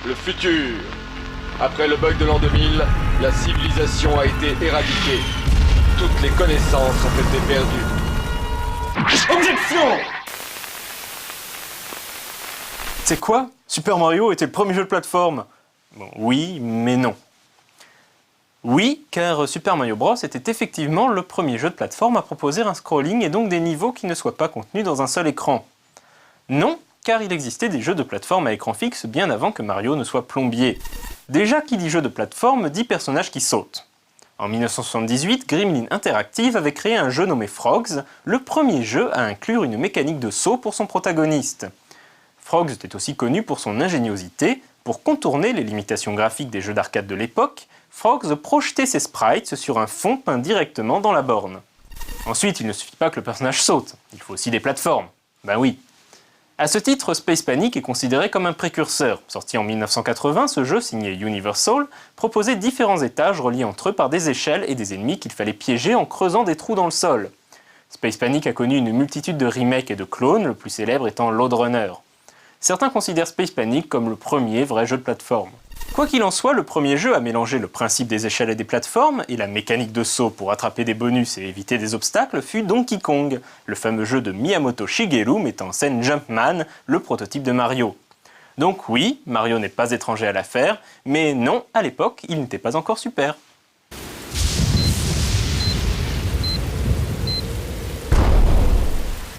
Le futur. Après le bug de l'an 2000, la civilisation a été éradiquée. Toutes les connaissances ont été perdues. Objection! C'est quoi? Super Mario était le premier jeu de plateforme? Bon, oui, mais non. Oui, car Super Mario Bros était effectivement le premier jeu de plateforme à proposer un scrolling et donc des niveaux qui ne soient pas contenus dans un seul écran. Non, car il existait des jeux de plateforme à écran fixe bien avant que Mario ne soit plombier. Déjà, qui dit jeu de plateforme dit personnages qui sautent. En 1978, Gremlin Interactive avait créé un jeu nommé Frogs, le premier jeu à inclure une mécanique de saut pour son protagoniste. Frogs était aussi connu pour son ingéniosité. Pour contourner les limitations graphiques des jeux d'arcade de l'époque, Frogs projetait ses sprites sur un fond peint directement dans la borne. Ensuite, il ne suffit pas que le personnage saute, il faut aussi des plateformes. Ben oui. A ce titre, Space Panic est considéré comme un précurseur. Sorti en 1980, ce jeu, signé Universal, proposait différents étages reliés entre eux par des échelles et des ennemis qu'il fallait piéger en creusant des trous dans le sol. Space Panic a connu une multitude de remakes et de clones, le plus célèbre étant Lode Runner. Certains considèrent Space Panic comme le premier vrai jeu de plateforme. Quoi qu'il en soit, le premier jeu a mélangé le principe des échelles et des plateformes et la mécanique de saut pour attraper des bonus et éviter des obstacles fut Donkey Kong, le fameux jeu de Miyamoto Shigeru mettant en scène Jumpman, le prototype de Mario. Donc oui, Mario n'est pas étranger à l'affaire, mais non, à l'époque, il n'était pas encore super.